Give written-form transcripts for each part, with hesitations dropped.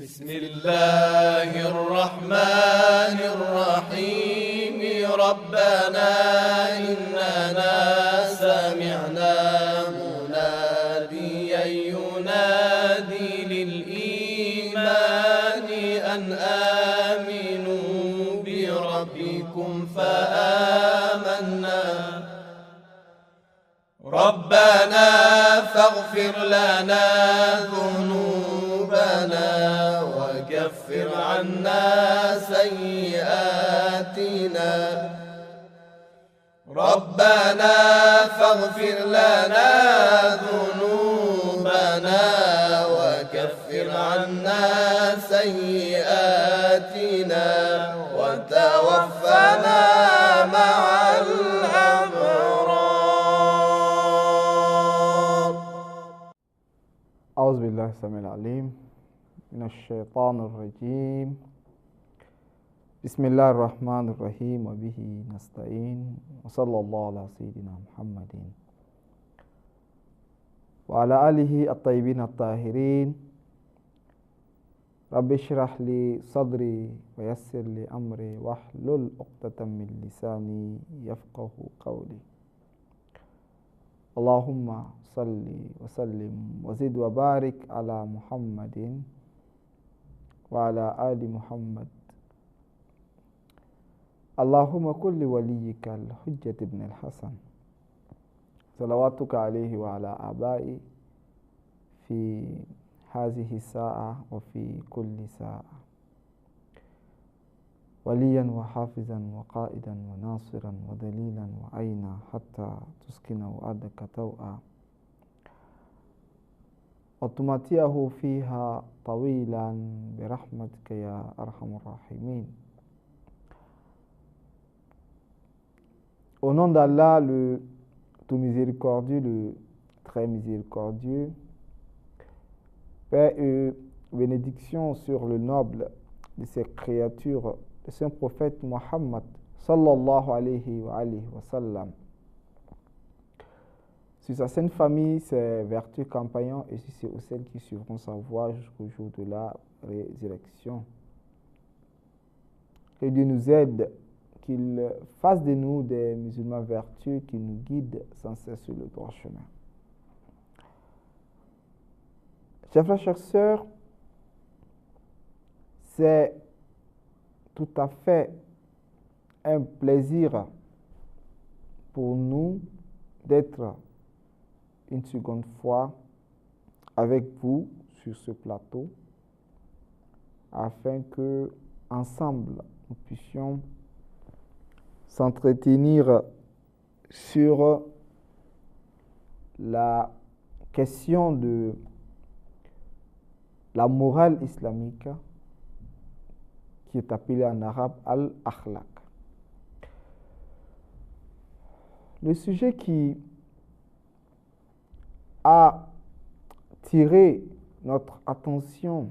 بسم الله الرحمن الرحيم ربنا إننا سمعنا مناديا ينادي للإيمان أن آمنوا بربكم فآمنا ربنا فاغفر لنا ذنوبنا وكفر عنا سيئاتنا ربنا فاغفر لنا ذنوبنا وكفر عنا سيئاتنا وتوفنا مع الأبرار. أعوذ بالله السميع العليم من الشيطان الرجيم. بسم الله الرحمن الرحيم وبه نستعين وصلى الله على سيدنا محمد وعلى آله الطيبين الطاهرين. رب اشرح لي صدري ويسر لي أمري واحلل عقدة من لساني يفقه قولي. اللهم صل وسلم وزد وبارك على محمد وعلى آل محمد. اللهم كن لوليك الحجة بن الحسن صلواتك عليه وعلى آبائه في هذه الساعة وفي كل ساعة وليا وحافظا وقائدا وناصرا ودليلا وعينا حتى تسكنه أرضك توأا وتمتعه فيها طويلا برحمتك يا أرحم الراحمين. Au nom d'Allah, le tout miséricordieux, le très miséricordieux, paix et bénédiction sur le noble de ses créatures, le saint prophète Muhammad sallallahu alayhi wa sallam, sur sa sainte famille, ses vertus compagnons et sur celles qui suivront sa voie jusqu'au jour de la résurrection. Que Dieu nous aide, qu'il fasse de nous des musulmans vertueux qui nous guident sans cesse sur le droit chemin. Chers frères, chères sœurs, c'est tout à fait un plaisir pour nous d'être une seconde fois avec vous sur ce plateau afin que ensemble nous puissions s'entretenir sur la question de la morale islamique qui est appelée en arabe al-akhlaq. Le sujet qui a tiré notre attention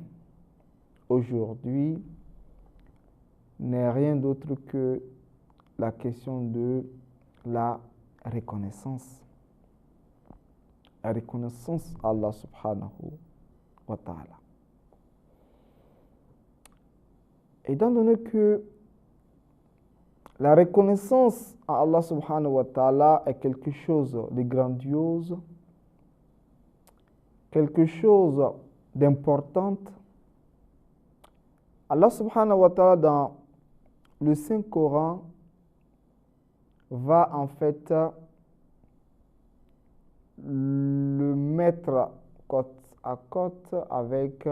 aujourd'hui n'est rien d'autre que la question de la reconnaissance. La reconnaissance à Allah subhanahu wa ta'ala. Étant donné que la reconnaissance à Allah subhanahu wa ta'ala est quelque chose de grandiose, quelque chose d'important, Allah subhanahu wa ta'ala dans le Saint-Coran va en fait le mettre côte à côte avec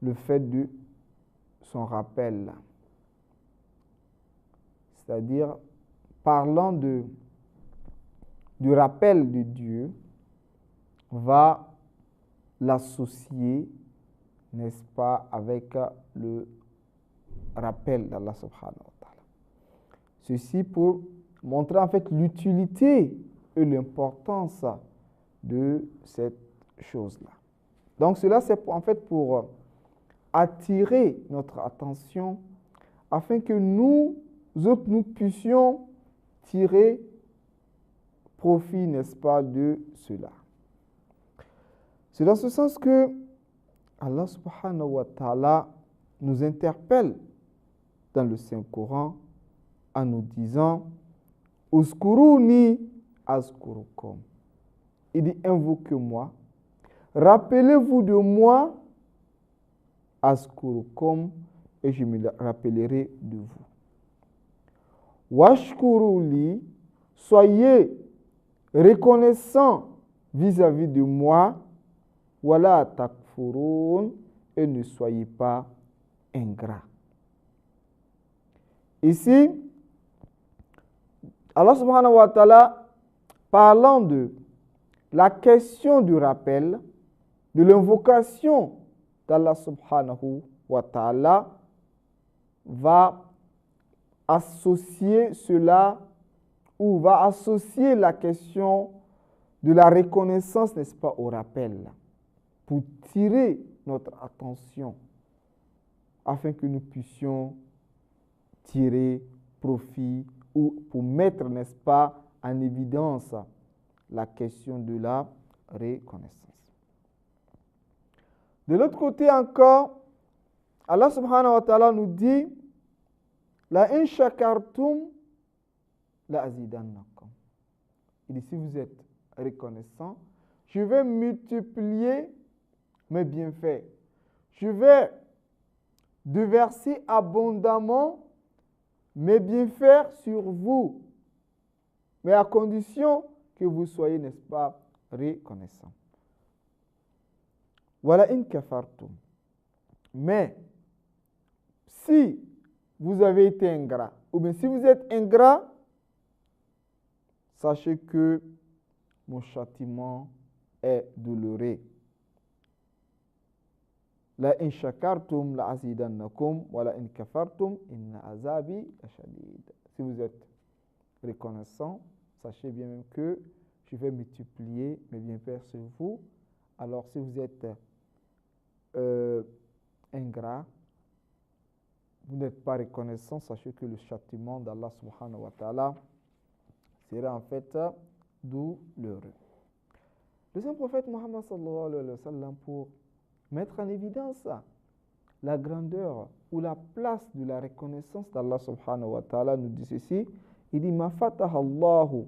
le fait de son rappel. C'est-à-dire, parlant du rappel de Dieu, va l'associer, n'est-ce pas, avec le rappel d'Allah subhanahu wa ta'ala. Ceci pour montrer en fait l'utilité et l'importance de cette chose-là. Donc cela c'est en fait pour attirer notre attention afin que nous puissions tirer profit, n'est-ce pas, de cela. C'est dans ce sens que Allah subhanahu wa ta'ala nous interpelle dans le Saint-Coran en nous disant « Uskuruni azkurukum » Il dit « Invoquez-moi, rappelez-vous de moi, azkurukum, et je me rappellerai de vous. Washkuruli, soyez reconnaissants vis-à-vis de moi, wala takfurun, et ne soyez pas ingrats. » Ici, Allah subhanahu wa ta'ala, parlant de la question du rappel, de l'invocation d'Allah subhanahu wa ta'ala, va associer cela ou va associer la question de la reconnaissance, n'est-ce pas, au rappel, pour tirer notre attention afin que nous puissions tirer profit ou pour mettre, n'est-ce pas, en évidence la question de la reconnaissance. De l'autre côté encore, Allah subhanahu wa ta'ala nous dit la in shakartum la azidannakum. Il dit si vous êtes reconnaissant, je vais multiplier mes bienfaits. Je vais déverser abondamment mes bienfaits sur vous, mais à condition que vous soyez, n'est-ce pas, reconnaissant. Voilà in kafartum. Mais si vous avez été ingrat, ou bien si vous êtes ingrat, sachez que mon châtiment est douloureux. La in shakartum la azidannakum wa la in kafartum inna azabi lashadid. Si vous êtes reconnaissant, sachez bien même que je vais multiplier mes bienfaits sur vous. Alors si vous êtes ingrat, vous n'êtes pas reconnaissant, sachez que le châtiment d'Allah subhanahu wa ta'ala sera en fait douloureux. Le Saint-Prophète Muhammad sallallahu alayhi wa sallam, pour mettre en évidence la grandeur ou la place de la reconnaissance d'Allah subhanahu wa ta'ala, nous dit ceci, il dit « Ma fataha Allahu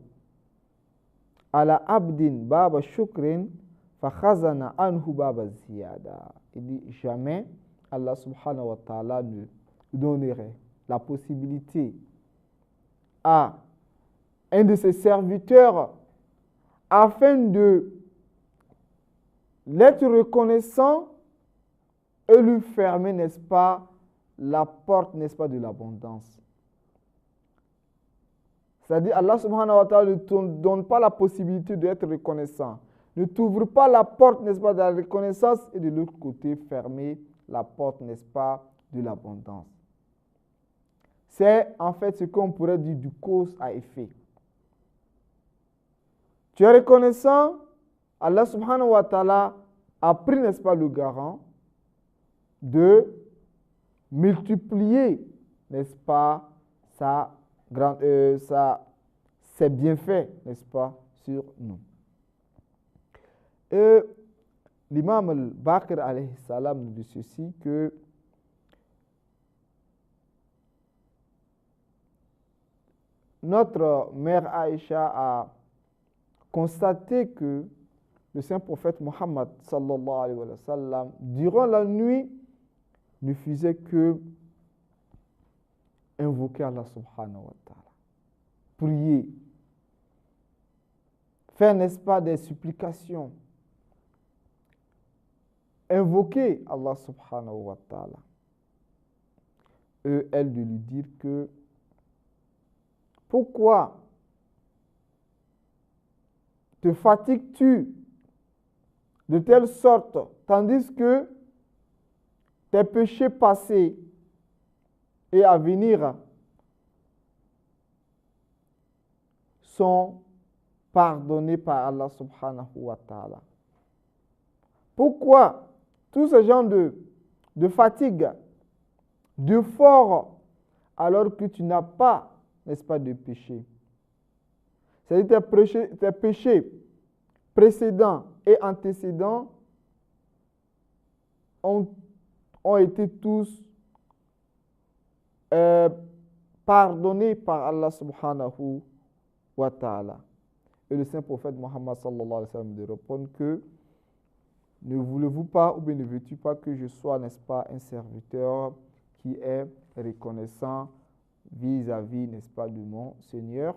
ala abdin baba shukrin fa khazana anhu baba ziyada » Il dit « Jamais Allah subhanahu wa ta'ala ne donnerait la possibilité à un de ses serviteurs afin de l'être reconnaissant et lui fermer, n'est-ce pas, la porte, n'est-ce pas, de l'abondance. C'est-à-dire, Allah subhanahu wa ta'ala ne te donne pas la possibilité d'être reconnaissant. Ne t'ouvre pas la porte, n'est-ce pas, de la reconnaissance et de l'autre côté, fermer la porte, n'est-ce pas, de l'abondance. C'est en fait ce qu'on pourrait dire du cause à effet. Tu es reconnaissant, Allah subhanahu wa ta'ala a pris, n'est-ce pas, le garant de multiplier, n'est-ce pas, ses bienfaits, n'est-ce pas, sur nous. Et l'imam al-Baqir alayhi salam nous dit ceci, que notre mère Aïcha a constaté que le saint prophète Muhammad sallallahu alayhi wa sallam, durant la nuit, ne faisait que invoquer Allah subhanahu wa ta'ala, prier, faire, n'est-ce pas, des supplications, invoquer Allah subhanahu wa ta'ala. Et elle de lui dire que pourquoi te fatigues-tu de telle sorte, tandis que tes péchés passés et à venir sont pardonnés par Allah subhanahu wa ta'ala. Pourquoi tout ce genre de fatigue, d'effort, alors que tu n'as pas, n'est-ce pas, de péché? C'est-à-dire tes péchés précédents et antécédents ont, ont été tous pardonnés par Allah subhanahu wa ta'ala. Et le saint prophète Mohammed sallallahu alayhi wa sallam de répondre que ne voulez-vous pas ou bien ne veux-tu pas que je sois, n'est-ce pas, un serviteur qui est reconnaissant vis-à-vis, n'est-ce pas, de mon Seigneur.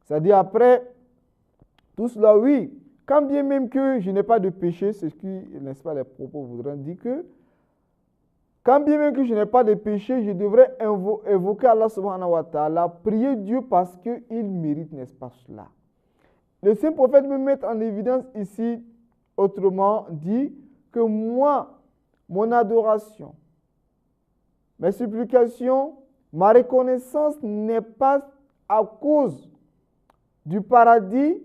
C'est-à-dire après tout cela, oui, quand bien même que je n'ai pas de péché, c'est ce qui, n'est-ce pas, les propos voudraient dire que quand bien même que je n'ai pas de péché, je devrais évoquer Allah subhanahu wa ta'ala, prier Dieu parce qu'il mérite, n'est-ce pas, cela. Le saint prophète me met en évidence ici, autrement dit, que moi, mon adoration, mes supplications, ma reconnaissance n'est pas à cause du paradis,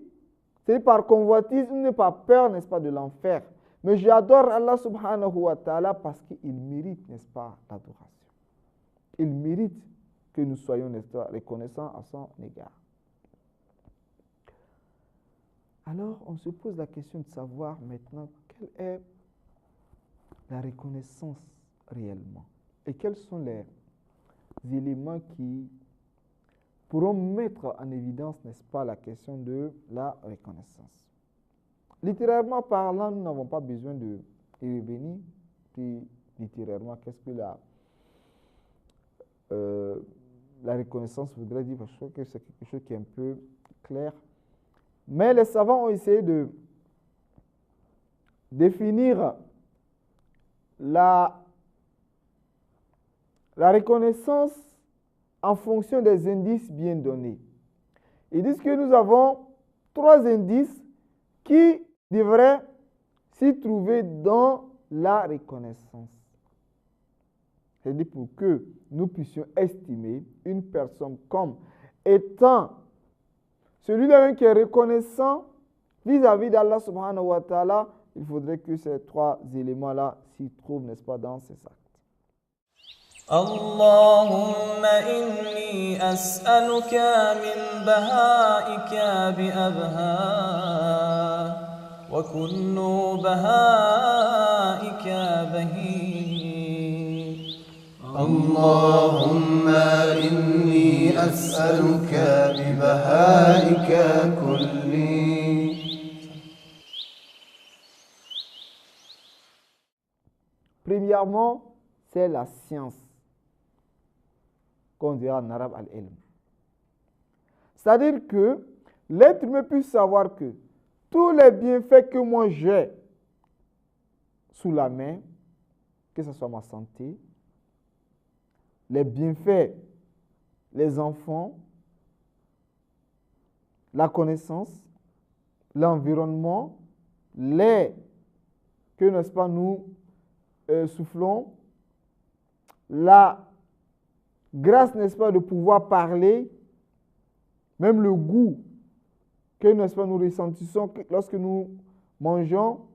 c'est par convoitise, ou n'est pas peur, n'est-ce pas, de l'enfer. Mais j'adore Allah subhanahu wa ta'ala parce qu'il mérite, n'est-ce pas, l'adoration. Il mérite que nous soyons, n'est-ce pas, reconnaissants à son égard. Alors, on se pose la question de savoir maintenant quelle est la reconnaissance réellement et quels sont les éléments qui pourront mettre en évidence, n'est-ce pas, la question de la reconnaissance. Littérairement parlant, nous n'avons pas besoin de y revenir. Puis, littérairement, qu'est-ce que la reconnaissance voudrait dire? Parce que je trouve que c'est quelque chose qui est un peu clair. Mais les savants ont essayé de définir la reconnaissance en fonction des indices bien donnés. Ils disent que nous avons 3 indices qui devraient s'y trouver dans la reconnaissance. C'est-à-dire pour que nous puissions estimer une personne comme étant celui-là qui est reconnaissant vis-à-vis d'Allah subhanahu wa ta'ala, il faudrait que ces 3 éléments-là s'y trouvent, n'est-ce pas, dans ces actes. اللهم إني أسألك من بهائك بأبها وكل بهائك بهي اللهم إني أسألك ببهائك كلي. Premièrement, c'est la science, qu'on dira en arabe al-ilm. C'est-à-dire que l'être humain puisse savoir que tous les bienfaits que moi j'ai sous la main, que ce soit ma santé, les bienfaits, les enfants, la connaissance, l'environnement, l'air que, n'est-ce pas, nous soufflons, la grâce, n'est-ce pas, de pouvoir parler, même le goût que, n'est-ce pas, nous ressentissons lorsque nous mangeons,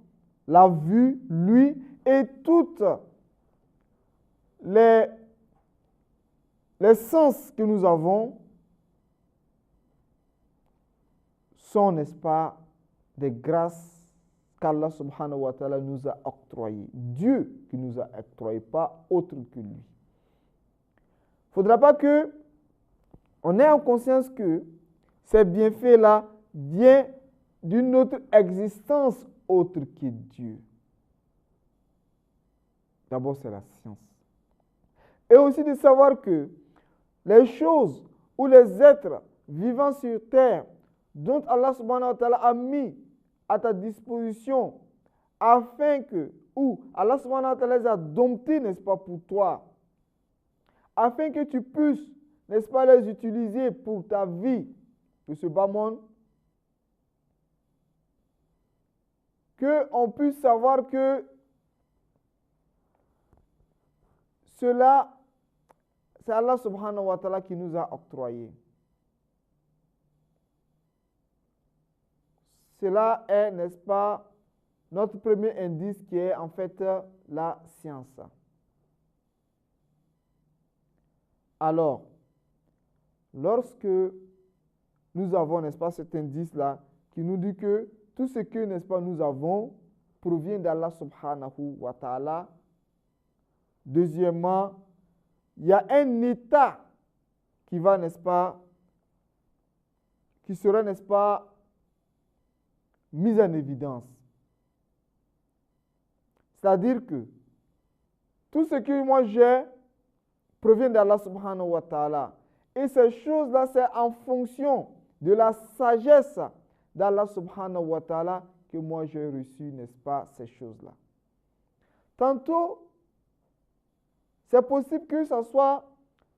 la vue, l'ouïe et toutes les sens que nous avons sont, n'est-ce pas, des grâces qu'Allah subhanahu wa ta'ala nous a octroyées. Dieu qui nous a octroyées, pas autre que lui. Il ne faudra pas que on ait en conscience que ces bienfaits-là viennent d'une autre existence autre que Dieu. D'abord, c'est la science. Et aussi de savoir que les choses ou les êtres vivant sur terre dont Allah subhanahu wa ta'ala a mis à ta disposition afin que, ou Allah subhanahu wa ta'ala les a domptés, n'est-ce pas, pour toi, afin que tu puisses, n'est-ce pas, les utiliser pour ta vie de ce bas monde, qu'on puisse savoir que cela, c'est Allah subhanahu wa ta'ala qui nous a octroyé. Cela est, n'est-ce pas, notre premier indice qui est en fait la science. Alors, lorsque nous avons, n'est-ce pas, cet indice-là qui nous dit que tout ce que, n'est-ce pas, nous avons provient d'Allah subhanahu wa ta'ala. Deuxièmement, il y a un état qui va, n'est-ce pas, qui sera, n'est-ce pas, mis en évidence. C'est-à-dire que tout ce que moi j'ai provient d'Allah subhanahu wa ta'ala. Et ces choses-là, c'est en fonction de la sagesse d'Allah subhanahu wa ta'ala que moi j'ai reçu, n'est-ce pas, ces choses-là. Tantôt, c'est possible que ce soit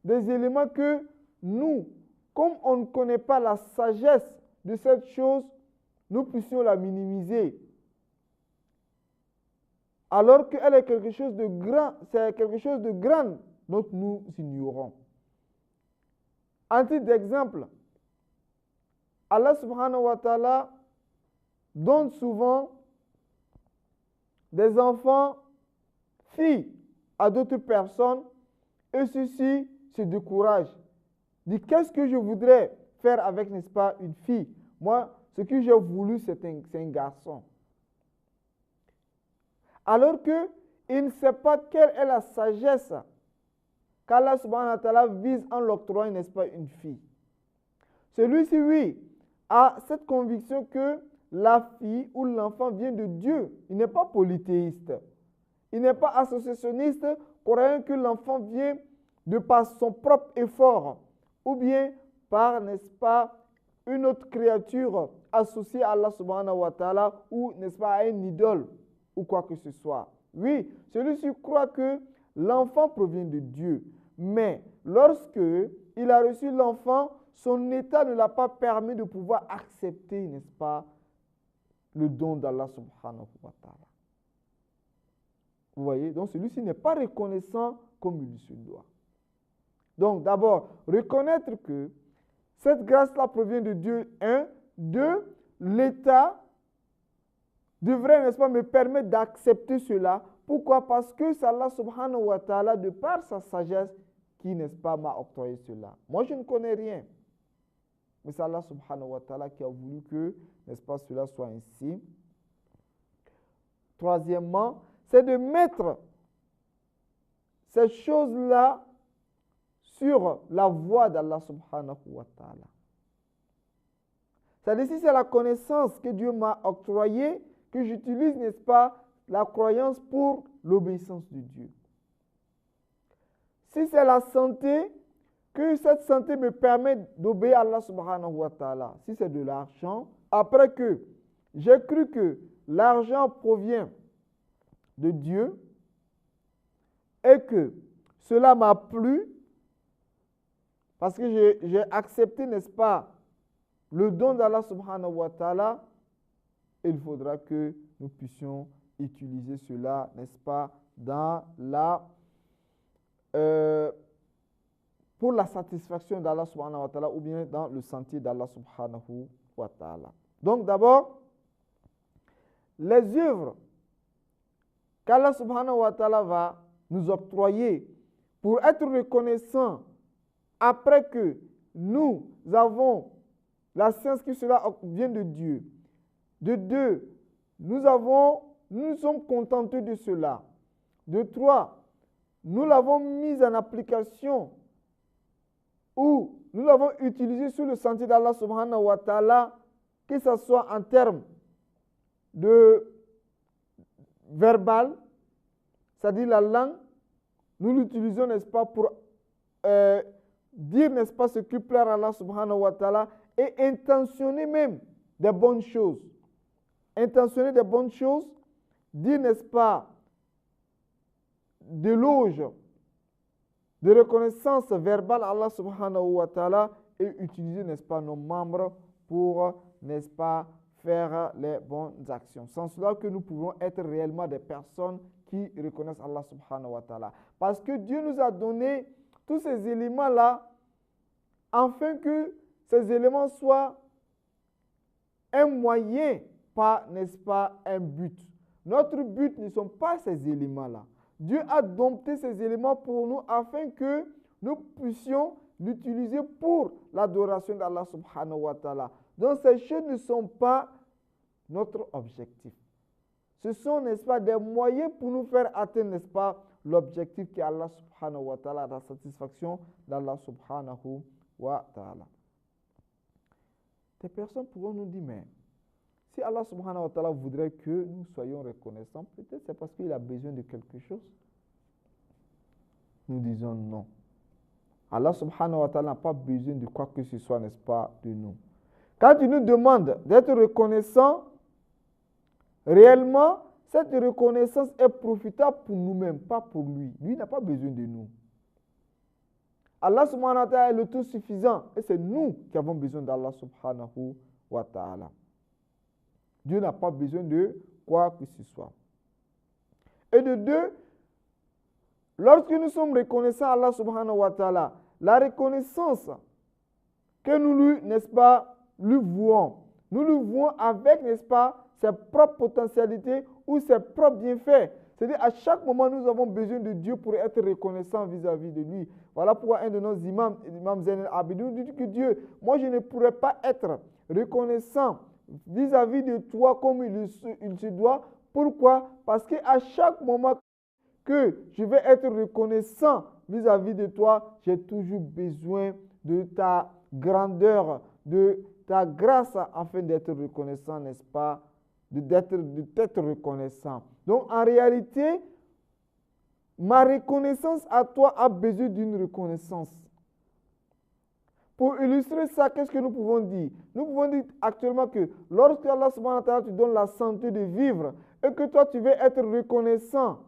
des éléments que nous, comme on ne connaît pas la sagesse de cette chose, nous puissions la minimiser. Alors qu'elle est quelque chose de grand, c'est quelque chose de grand dont nous ignorons. En titre d'exemple, Allah subhanahu wa ta'ala donne souvent des enfants filles à d'autres personnes et ceux-ci se découragent. Dit qu'est-ce que je voudrais faire avec, n'est-ce pas, une fille? Moi, ce que j'ai voulu, c'est un garçon. Alors qu'il ne sait pas quelle est la sagesse qu'Allah subhanahu wa ta'ala vise en l'octroyant, n'est-ce pas, une fille. Celui-ci, oui, a cette conviction que la fille ou l'enfant vient de Dieu. Il n'est pas polythéiste. Il n'est pas associationniste, croyant que l'enfant vient de par son propre effort ou bien par, n'est-ce pas, une autre créature associée à Allah subhanahu wa ta'ala ou, n'est-ce pas, à une idole ou quoi que ce soit. Oui, celui-ci croit que l'enfant provient de Dieu. Mais lorsque il a reçu l'enfant, son état ne l'a pas permis de pouvoir accepter, n'est-ce pas, le don d'Allah subhanahu wa ta'ala. Vous voyez, donc celui-ci n'est pas reconnaissant comme il se doit. Donc d'abord, reconnaître que cette grâce-là provient de Dieu, un. Deux, l'État devrait, n'est-ce pas, me permettre d'accepter cela. Pourquoi? Parce que c'est Allah subhanahu wa ta'ala, de par sa sagesse, qui, n'est-ce pas, m'a octroyé cela. Moi, je ne connais rien. Mais c'est Allah subhanahu wa ta'ala qui a voulu que, n'est-ce pas, cela soit ainsi. Troisièmement, c'est de mettre ces choses-là sur la voie d'Allah subhanahu wa ta'ala. C'est-à-dire, si c'est la connaissance que Dieu m'a octroyée, que j'utilise, n'est-ce pas, la croyance pour l'obéissance de Dieu. Si c'est la santé, que cette santé me permet d'obéir à Allah subhanahu wa ta'ala. Si c'est de l'argent, après que j'ai cru que l'argent provient de Dieu et que cela m'a plu, parce que j'ai accepté, n'est-ce pas, le don d'Allah subhanahu wa ta'ala, il faudra que nous puissions utiliser cela, n'est-ce pas, dans pour la satisfaction d'Allah subhanahu wa ta'ala ou bien dans le sentier d'Allah subhanahu wa ta'ala. Donc d'abord, les œuvres qu'Allah subhanahu wa ta'ala va nous octroyer pour être reconnaissants après que nous avons la science que cela vient de Dieu. De deux, nous sommes contentés de cela. De trois, nous l'avons mis en application ou nous l'avons utilisé sur le sentier d'Allah subhanahu wa ta'ala, que ce soit en termes de verbal, c'est-à-dire la langue, nous l'utilisons, n'est-ce pas, pour dire, n'est-ce pas, ce qui plaît à Allah subhanahu wa ta'ala et intentionner même des bonnes choses. Intentionner des bonnes choses, dire, n'est-ce pas, d'éloge, de reconnaissance verbale à Allah subhanahu wa ta'ala et utiliser, n'est-ce pas, nos membres pour, n'est-ce pas, faire les bonnes actions. Sans cela que nous pouvons être réellement des personnes qui reconnaissent Allah subhanahu wa ta'ala. Parce que Dieu nous a donné tous ces éléments-là afin que ces éléments soient un moyen, pas, n'est-ce pas, un but. Notre but ne sont pas ces éléments-là. Dieu a dompté ces éléments pour nous afin que nous puissions l'utiliser pour l'adoration d'Allah subhanahu wa ta'ala. Donc ces choses ne sont pas notre objectif. Ce sont, n'est-ce pas, des moyens pour nous faire atteindre, n'est-ce pas, l'objectif qui est Allah subhanahu wa ta'ala, la satisfaction d'Allah subhanahu wa ta'ala. Des personnes pourront nous dire, mais si Allah subhanahu wa ta'ala voudrait que nous soyons reconnaissants, peut-être c'est parce qu'il a besoin de quelque chose. Nous disons non. Allah subhanahu wa ta'ala n'a pas besoin de quoi que ce soit, n'est-ce pas, de nous. Quand il nous demande d'être reconnaissant, réellement, cette reconnaissance est profitable pour nous-mêmes, pas pour lui. Lui n'a pas besoin de nous. Allah subhanahu wa ta'ala est le tout suffisant et c'est nous qui avons besoin d'Allah subhanahu wa ta'ala. Dieu n'a pas besoin de quoi que ce soit. Et de deux, lorsque nous sommes reconnaissants à Allah subhanahu wa ta'ala, la reconnaissance que nous lui, n'est-ce pas, lui vouons, nous lui vouons avec, n'est-ce pas, ses propres potentialités ou ses propres bienfaits. C'est-à-dire, à chaque moment, nous avons besoin de Dieu pour être reconnaissants vis-à-vis de lui. Voilà pourquoi un de nos imams, l'imam Zayn al-Abidin, dit que Dieu, moi je ne pourrais pas être reconnaissant vis-à-vis de toi comme il se doit. Pourquoi? Parce qu'à chaque moment que je vais être reconnaissant vis-à-vis de toi, j'ai toujours besoin de ta grandeur, de ta grâce afin d'être reconnaissant, n'est-ce pas? D'être reconnaissant. Donc, en réalité, ma reconnaissance à toi a besoin d'une reconnaissance. Pour illustrer ça, qu'est-ce que nous pouvons dire? Nous pouvons dire actuellement que lorsque Allah subhanahu wa ta'ala te donne la santé de vivre et que toi tu veux être reconnaissant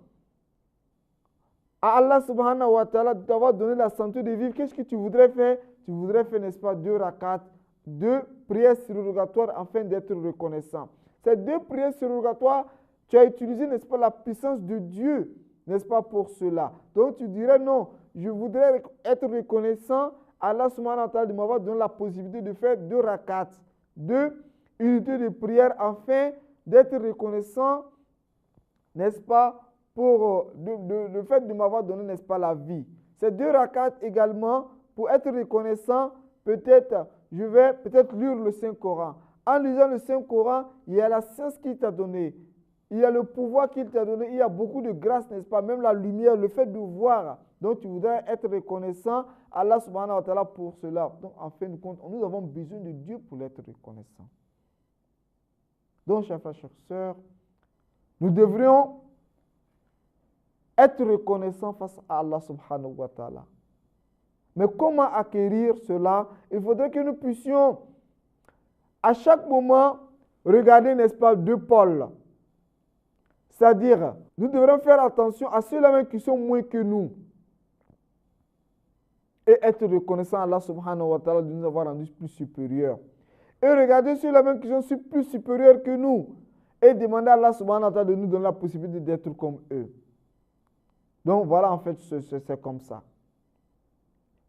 à Allah subhanahu wa ta'ala de t'avoir donné la santé de vivre, qu'est-ce que tu voudrais faire? Tu voudrais faire, n'est-ce pas, 2 rakats, 2 prières surrogatoires afin d'être reconnaissant. Ces 2 prières surrogatoires, tu as utilisé, n'est-ce pas, la puissance de Dieu, n'est-ce pas, pour cela. Donc tu dirais non, je voudrais être reconnaissant à Allah subhanahu wa ta'ala de m'avoir donné la possibilité de faire 2 rakats, 2 unités de prière afin d'être reconnaissant, n'est-ce pas, pour le fait de m'avoir donné, n'est-ce pas, la vie. Ces 2 rakats également, pour être reconnaissant, peut-être, je vais peut-être lire le Saint-Coran. En lisant le Saint-Coran, il y a la science qu'il t'a donnée. Il y a le pouvoir qu'il t'a donné. Il y a beaucoup de grâce, n'est-ce pas? Même la lumière, le fait de voir. Donc, tu voudrais être reconnaissant à Allah subhanahu wa ta'ala pour cela. Donc, en fin de compte, nous avons besoin de Dieu pour être reconnaissant. Donc, chers frères, chères sœurs, nous devrions être reconnaissants face à Allah subhanahu wa ta'ala. Mais comment acquérir cela? Il faudrait que nous puissions à chaque moment regarder, n'est-ce pas, 2 pôles. C'est-à-dire, nous devrons faire attention à ceux-là qui sont moins que nous. Et être reconnaissant à Allah subhanahu wa ta'ala de nous avoir rendus plus supérieurs. Et regarder ceux-là qui sont plus supérieurs que nous. Et demander à Allah subhanahu wa ta'ala de nous donner la possibilité d'être comme eux. Donc voilà, en fait, c'est comme ça.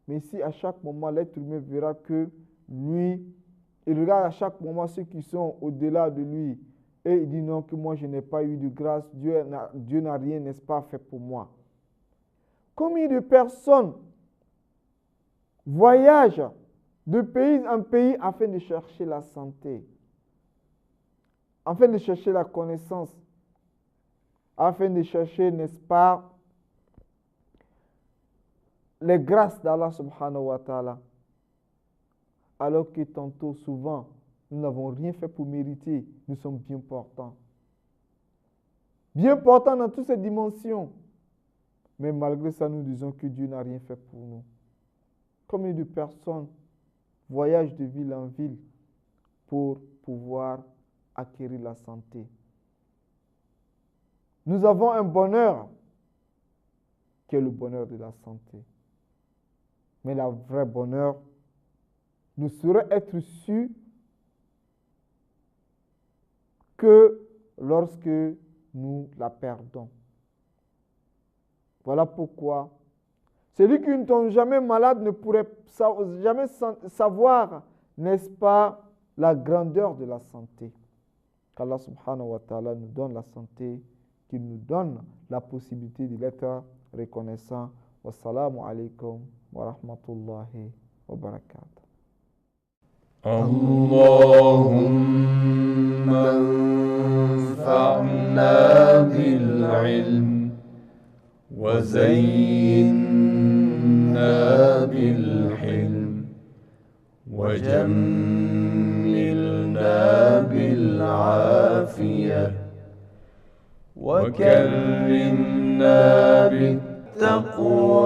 Mais si à chaque moment, l'être humain verra que lui, il regarde à chaque moment ceux qui sont au-delà de lui et il dit non, que moi je n'ai pas eu de grâce, Dieu n'a rien, n'est-ce pas, fait pour moi. Combien de personnes voyagent de pays en pays afin de chercher la santé, afin de chercher la connaissance, afin de chercher, n'est-ce pas, les grâces d'Allah subhanahu wa ta'ala. Alors que tantôt, souvent, nous n'avons rien fait pour mériter, nous sommes bien portants. Bien portants dans toutes ces dimensions. Mais malgré ça, nous disons que Dieu n'a rien fait pour nous. Combien de personnes voyagent de ville en ville pour pouvoir acquérir la santé? Nous avons un bonheur qui est le bonheur de la santé. Mais le vrai bonheur ne saurait être su que lorsque nous la perdons. Voilà pourquoi celui qui ne tombe jamais malade ne pourrait jamais savoir, n'est-ce pas, la grandeur de la santé. Qu'Allah subhanahu wa ta'ala nous donne la santé, qu'il nous donne la possibilité d'être reconnaissant. Wassalamu alaikum wa rahmatullahi wa barakatuh. اللهم وانفعنا بالعلم وزينا بالحلم وجملنا بالعافية وكرمنا بالتقوى